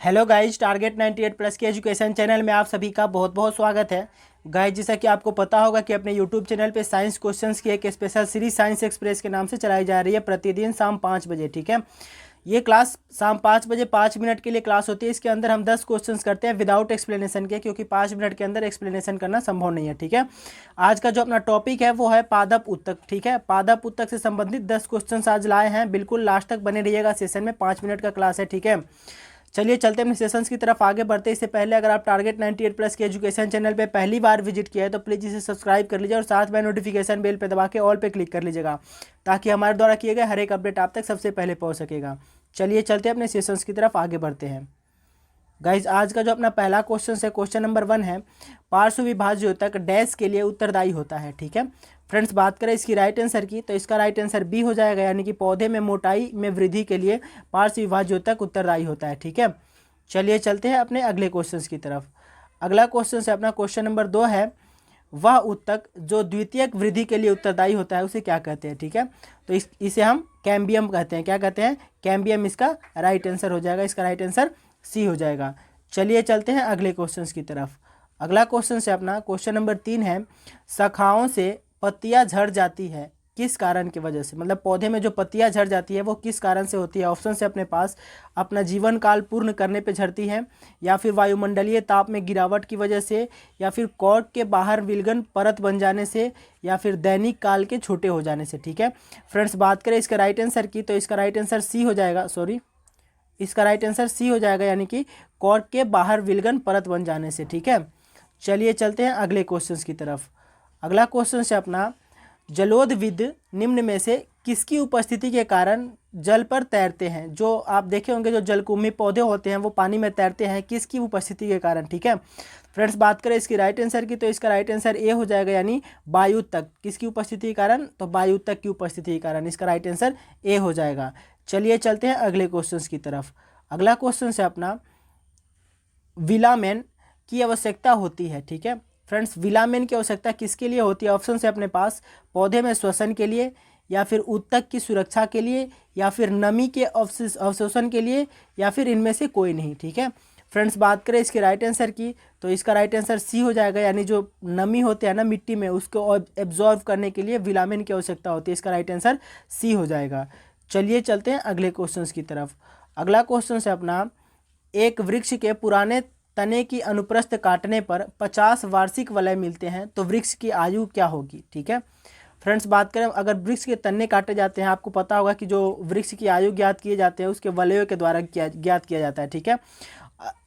Hello guys, target 98 plus के education channel में आप सभी का बहुत बहुत स्वागत है। गाइज, जैसा कि आपको पता होगा कि अपने यूट्यूब चैनल पे साइंस क्वेश्चंस की एक स्पेशल सीरीज साइंस एक्सप्रेस के नाम से चलाई जा रही है प्रतिदिन शाम 5 बजे। ठीक है, ये क्लास शाम 5 बजे 5 मिनट के लिए क्लास होती है। इसके अंदर हम 10 क्वेश्चंस करते हैं विदाउट एक्सप्लेनेशन के, क्योंकि 5 मिनट के अंदर एक्सप्लेनेशन करना संभव नहीं है। ठीक है, आज का जो अपना टॉपिक है वो है पादप उत्तक। ठीक है, पादप उत्तक से संबंधित 10 क्वेश्चंस आज लाए हैं। बिल्कुल लास्ट तक बने रहिएगा सेशन में, 5 मिनट का क्लास है। ठीक है, चलिए चलते हैं अपने सेशंस की तरफ आगे बढ़ते। इससे पहले अगर आप टारगेट 98 प्लस के एजुकेशन चैनल पे पहली बार विजिट किया है तो प्लीज़ इसे सब्सक्राइब कर लीजिए और साथ में नोटिफिकेशन बेल पे दबा के ऑल पे क्लिक कर लीजिएगा, ताकि हमारे द्वारा किए गए हर एक अपडेट आप तक सबसे पहले पहुंच सकेगा। चलिए चलते हैं अपने सेशंस की तरफ आगे बढ़ते हैं। गाइज, आज का जो अपना पहला क्वेश्चन है, क्वेश्चन नंबर 1 है, पार्श्व विभाज्य उत्तक डैश के लिए उत्तरदायी होता है। ठीक है फ्रेंड्स, बात करें इसकी राइट आंसर की तो इसका राइट आंसर बी हो जाएगा, यानी कि पौधे में मोटाई में वृद्धि के लिए पार्श्व विभाज्य उत्तक उत्तरदायी होता है। ठीक है, चलिए चलते हैं अपने अगले क्वेश्चंस की तरफ। अगला क्वेश्चन है अपना क्वेश्चन नंबर 2 है, वह उत्तक जो द्वितीयक वृद्धि के लिए उत्तरदायी होता है उसे क्या कहते हैं। ठीक है, तो इसे हम कैम्बियम कहते हैं। क्या कहते हैं? कैम्बियम इसका राइट आंसर हो जाएगा। इसका राइट आंसर सी हो जाएगा। चलिए चलते हैं अगले क्वेश्चंस की तरफ। अगला क्वेश्चन है अपना क्वेश्चन नंबर 3 है, शाखाओं से पत्तियां झड़ जाती है किस कारण की वजह से। मतलब पौधे में जो पत्तियां झड़ जाती है वो किस कारण से होती है। ऑप्शन से अपने पास अपना जीवन काल पूर्ण करने पे झड़ती है, या फिर वायुमंडलीय ताप में गिरावट की वजह से, या फिर कॉर्क के बाहर विलगन परत बन जाने से, या फिर दैनिक काल के छोटे हो जाने से। ठीक है फ्रेंड्स, बात करें इसका राइट आंसर की तो इसका राइट आंसर सी हो जाएगा। इसका राइट आंसर सी हो जाएगा, यानी कि कॉर्क के बाहर विलगन परत बन जाने से। ठीक है, चलिए चलते हैं अगले क्वेश्चन की तरफ। अगला क्वेश्चन है अपना, जलोदविद निम्न में से किसकी उपस्थिति के कारण जल पर तैरते हैं। जो आप देखे होंगे जो जलकुंभी पौधे होते हैं वो पानी में तैरते हैं, किसकी उपस्थिति के कारण। ठीक है फ्रेंड्स, बात करें इसकी राइट आंसर की तो इसका राइट आंसर ए हो जाएगा, यानी वायु तक। किसकी उपस्थिति के कारण? तो वायु तक की उपस्थिति के कारण। इसका राइट आंसर ए हो जाएगा। चलिए चलते हैं अगले क्वेश्चन की तरफ। अगला क्वेश्चन है अपना, विलामेन की आवश्यकता होती है। ठीक है फ्रेंड्स, विलामेन की आवश्यकता किसके लिए होती है। ऑप्शन है अपने पास पौधे में श्वसन के लिए, या फिर उत्तक की सुरक्षा के लिए, या फिर नमी के अवशोषण के लिए, या फिर इनमें से कोई नहीं। ठीक है फ्रेंड्स, बात करें इसके राइट आंसर की तो इसका राइट आंसर सी हो जाएगा, यानी जो नमी होते हैं ना मिट्टी में उसको एब्जॉर्व करने के लिए विलामेन की आवश्यकता होती है। इसका राइट आंसर सी हो जाएगा। चलिए चलते हैं अगले क्वेश्चन की तरफ। अगला क्वेश्चन है अपना, एक वृक्ष के पुराने तने की अनुप्रस्थ काटने पर 50 वार्षिक वलय मिलते हैं तो वृक्ष की आयु क्या होगी। ठीक है फ्रेंड्स, बात करें अगर वृक्ष के तने काटे जाते हैं, आपको पता होगा कि जो वृक्ष की आयु ज्ञात किए जाते हैं उसके वलयों के द्वारा ज्ञात किया जाता है। ठीक है,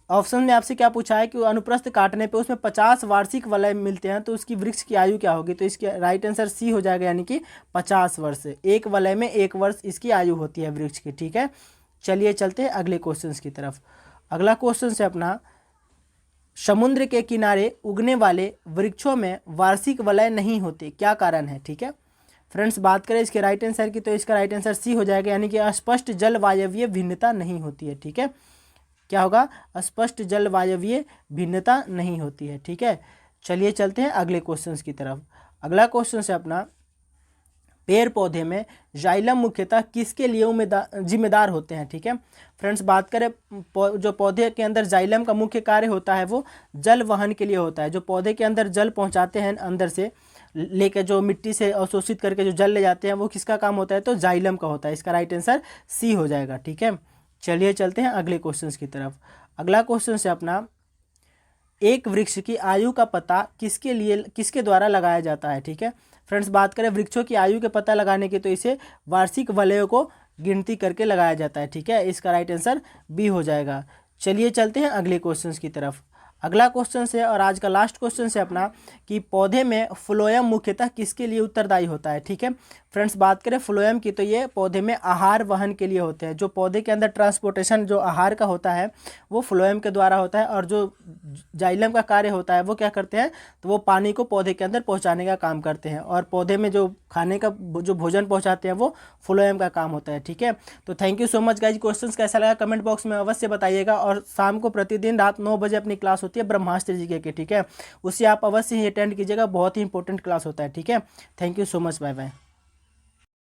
ऑप्शन में आपसे क्या पूछा है कि अनुप्रस्थ काटने पे उसमें 50 वार्षिक वलय मिलते हैं तो उसकी वृक्ष की आयु क्या होगी। तो इसके राइट आंसर सी हो जाएगा, यानी कि 50 वर्ष। एक वलय में 1 वर्ष इसकी आयु होती है वृक्ष की। ठीक है, चलिए चलते हैं अगले क्वेश्चन की तरफ। अगला क्वेश्चन है अपना, समुद्र के किनारे उगने वाले वृक्षों में वार्षिक वलय नहीं होते, क्या कारण है। ठीक है फ्रेंड्स, बात करें इसके राइट आंसर की तो इसका राइट आंसर सी हो जाएगा, यानी कि स्पष्ट जलवायवीय भिन्नता नहीं होती है। ठीक है, क्या होगा? स्पष्ट जलवायवीय भिन्नता नहीं होती है। ठीक है, चलिए चलते हैं अगले क्वेश्चन की तरफ। अगला क्वेश्चन है अपना, पेड़ पौधे में जाइलम मुख्यतः किसके लिए जिम्मेदार होते हैं। ठीक है फ्रेंड्स, बात करें जो पौधे के अंदर जाइलम का मुख्य कार्य होता है वो जल वहन के लिए होता है। जो पौधे के अंदर जल पहुंचाते हैं अंदर से लेकर, जो मिट्टी से अवशोषित करके जो जल ले जाते हैं वो किसका काम होता है? तो जाइलम का होता है। इसका राइट आंसर सी हो जाएगा। ठीक है, चलिए चलते हैं अगले क्वेश्चन की तरफ। अगला क्वेश्चन है अपना, एक वृक्ष की आयु का पता किसके द्वारा लगाया जाता है। ठीक है फ्रेंड्स, बात करें वृक्षों की आयु के पता लगाने की तो इसे वार्षिक वलयों को गिनती करके लगाया जाता है। ठीक है, इसका राइट आंसर बी हो जाएगा। चलिए चलते हैं अगले क्वेश्चन की तरफ। अगला क्वेश्चन है और आज का लास्ट क्वेश्चन है अपना, कि पौधे में फ्लोएम मुख्यतः किसके लिए उत्तरदायी होता है। ठीक है फ्रेंड्स, बात करें फ्लोएम की तो ये पौधे में आहार वहन के लिए होते हैं। जो पौधे के अंदर ट्रांसपोर्टेशन जो आहार का होता है वो फ्लोएम के द्वारा होता है, और जो जाइलम का कार्य होता है वो क्या करते हैं? तो वो पानी को पौधे के अंदर पहुँचाने का काम करते हैं, और पौधे में जो खाने का जो भोजन पहुँचाते हैं वो फ्लोएम का काम होता है। ठीक है, तो thank you so much guys. Question कैसा लगा कमेंट बॉक्स में अवश्य बताइएगा, और शाम को प्रतिदिन रात 9 बजे अपनी क्लास होती है ब्रह्मास्त्र जी के। ठीक है, उसे आप अवश्य ही अटेंड कीजिएगा, बहुत ही इंपॉर्टेंट क्लास होता है। ठीक है, thank you so much, bye bye.